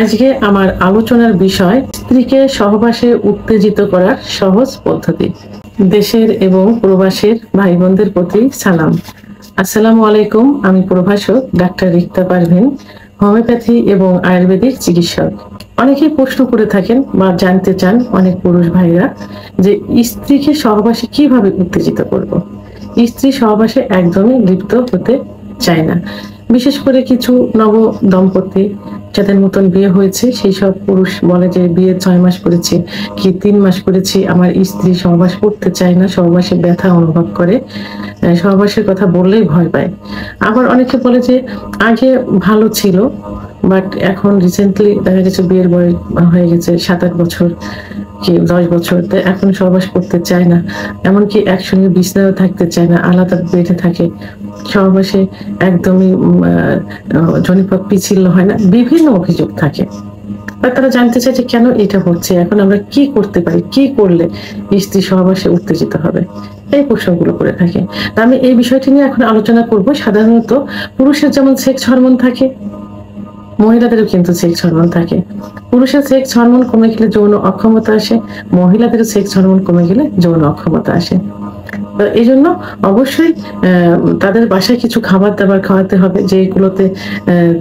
আজকে আমার আলোচনার বিষয় স্ত্রীকে সহবাসে উত্তেজিত করার সহজ পদ্ধতি। দেশের এবং প্রবাসের ভাই বোনদের প্রতি সালাম। আসসালামু আলাইকুম। আমি প্রভাষক ডাক্তার রিক্তা পারভিন, হোমিওপ্যাথি এবং আয়ুর্বেদিক চিকিৎসক। অনেকেই প্রশ্ন করে থাকেন বা জানতে চান অনেক পুরুষ ভাইরা যে স্ত্রীকে সহবাসে কিভাবে উত্তেজিত করব। স্ত্রী সহবাসে একদমই লিপ্ত হতে চায় না। বিশেষ করে কিছু নব দম্পতি যাদের মতন বিয়ে হয়েছে সেই সব পুরুষ বলে যে বিয়ে 6 মাস করেছি কি 3 মাস করেছি, আমার স্ত্রী সহবাস করতে চায় না, সহবাসে ব্যথা অনুভব করে, সহবাসের কথা বললেই ভয় পায়। আবার অনেকে বলে যে আগে ভালো ছিল বাট এখন রিসেন্টলি দেখা গেছে বিয়ের বয়স হয়ে গেছে 7-8 বছর কি 10 বছর, তো এখন সহবাস করতে চায় না, এমনকি একসঙ্গে বিছানায় থাকতে চায় না, আলাদা বেডে থাকে, সহবাসে একদমই জনিপথ পিচ্ছিল হয় না, বিভিন্ন অভিযোগ থাকে। আর তারা জানতে চায় যে কেন এটা হচ্ছে, এখন আমরা কি করতে পারি, কি করলে স্ত্রী সহবাসে উত্তেজিত হবে, এই প্রশ্নগুলো করে থাকে। তা আমি এই বিষয়টি নিয়ে এখন আলোচনা করব। সাধারণত পুরুষের যেমন সেক্স হরমোন থাকে, মহিলাদেরও কিন্তু সেক্স হরমোন থাকে। পুরুষের সেক্স হরমোন কমে গেলে যৌন অক্ষমতা আসে, মহিলাদের সেক্স হরমোন কমে গেলে যৌন অক্ষমতা আসে। এই জন্য অবশ্যই তাদের বাসায় কিছু খাবার দাবার খাওয়াতে হবে যেগুলোতে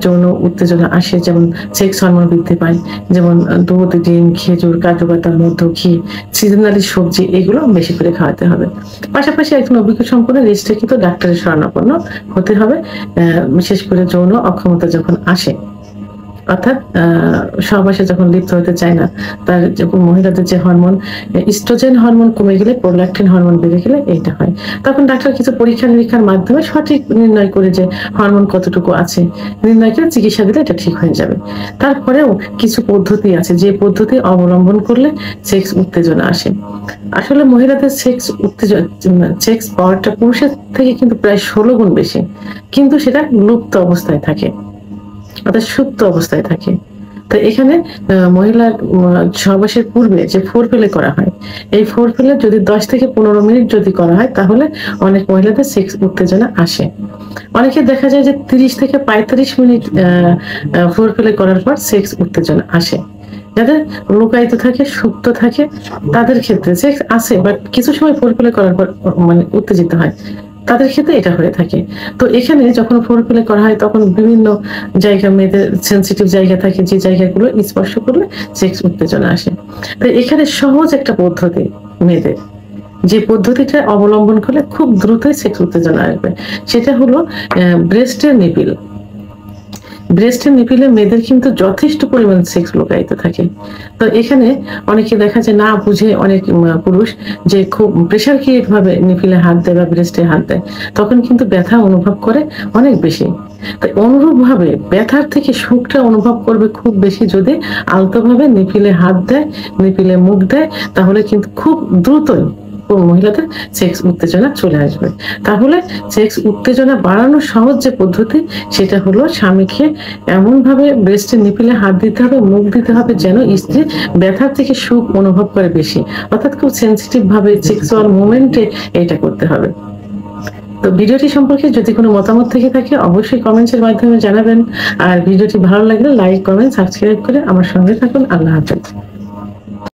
যৌন উত্তেজনা আসে, যেমন সেক্স হরমোন বৃদ্ধি পায়, যেমন দুধ, ডিম, খেজুর, কাজু বাদাম, মধু, ঘি, সিজনালি সবজি, এগুলো বেশি করে খাওয়াতে হবে। পাশাপাশি একজন অভিজ্ঞ সম্পন্ন রেজিস্ট্রিকৃত ডাক্তারের শরণাপন্ন হতে হবে, বিশেষ করে যৌন অক্ষমতা যখন আসে, অর্থাৎ সহবাসে যখন লিপ্ত হতে চায় না, তার যখন মহিলাদের যে হরমোন ইস্ট্রোজেন হরমোন কমে গেলে, প্রোল্যাকটিন হরমোন বেড়ে গেলে এইটা হয়। তখন ডাক্তার কিছু পরীক্ষা নিরীক্ষার মাধ্যমে সঠিক নির্ণয় করে যে হরমোন কতটুকু আছে নির্ণয় করে চিকিৎসা দিলে এটা ঠিক হয়ে যাবে। তারপরেও কিছু পদ্ধতি আছে যে পদ্ধতি অবলম্বন করলে সেক্স উত্তেজনা আসে। আসলে মহিলাদের সেক্স উত্তেজনা, সেক্স পাওয়ারটা পুরুষের থেকে কিন্তু প্রায় 16 গুণ বেশি, কিন্তু সেটা লুপ্ত অবস্থায় থাকে, অর্থাৎ সুপ্ত অবস্থায় থাকে। তো এখানে মহিলার সহবাসের পূর্বে যে ফোরপ্লে করা হয়, এই ফোরপ্লে যদি 10 থেকে 15 মিনিট যদি করা হয় তাহলে অনেক মহিলাদের সেক্স উত্তেজনা আসে। অনেকে দেখা যায় যে 30 থেকে 35 মিনিট ফোরপ্লে করার পর সেক্স উত্তেজনা আসে। যাদের লুকায়িত থাকে, সুপ্ত থাকে, তাদের ক্ষেত্রে সেক্স আসে বাট কিছু সময় ফোরপ্লে করার পর মানে উত্তেজিত হয়, তাদের ক্ষেত্রে এটা হয়ে থাকে। তো এখানে যখন ফোরপ্লে করা হয় তখন বিভিন্ন জায়গা, মেয়েদের সেন্সিটিভ জায়গা থাকে, যে জায়গাগুলো স্পর্শ করলে সেক্স উত্তেজনা আসে। তো এখানে সহজ একটা পদ্ধতি মেয়েদের, যে পদ্ধতিটা অবলম্বন করলে খুব দ্রুতই সেক্স উত্তেজনা আসবে, সেটা হলো ব্রেস্টের নিপিল। ব্রেস্টের নিপিলে মেয়েদের কিন্তু যথেষ্ট পরিমাণ সেক্স লুকায়িত থাকে। তো এখানে অনেকে দেখা যায় না বুঝে অনেক পুরুষ যে খুব প্রেশার ক্রিয়েট ভাবে নিপিলে হাত দেয় বা ব্রেস্টে হাত দেয়, তখন কিন্তু ব্যথা অনুভব করে অনেক বেশি। তাই অনুরূপ ভাবে ব্যথার থেকে সুখটা অনুভব করবে খুব বেশি যদি আলতোভাবে নিপিলে হাত দেয়, নিপিলে মুখ দেয়, তাহলে কিন্তু খুব দ্রুতই মহিলাদের সেক্স উত্তেজনা চলে আসবে। তাহলে সেক্স উত্তেজনা বাড়ানোর সহজ যে পদ্ধতি সেটা হলো স্বামীকে এমন ভাবে ব্রেস্টের নিপিলে হাত দিতে হবে, মুখ দিতে হবে যেন স্ত্রী ব্যথার থেকে সুখ অনুভব করে বেশি, অর্থাৎ খুব সেন্সিটিভ ভাবে সেক্সুয়াল মোমেন্টে এটা করতে হবে। তো ভিডিওটি সম্পর্কে যদি কোনো মতামত থেকে থাকে অবশ্যই কমেন্টসের মাধ্যমে জানাবেন, আর ভিডিওটি ভালো লাগলে লাইক, কমেন্ট, সাবস্ক্রাইব করে আমার সঙ্গে থাকুন। আল্লাহ হাফেজ।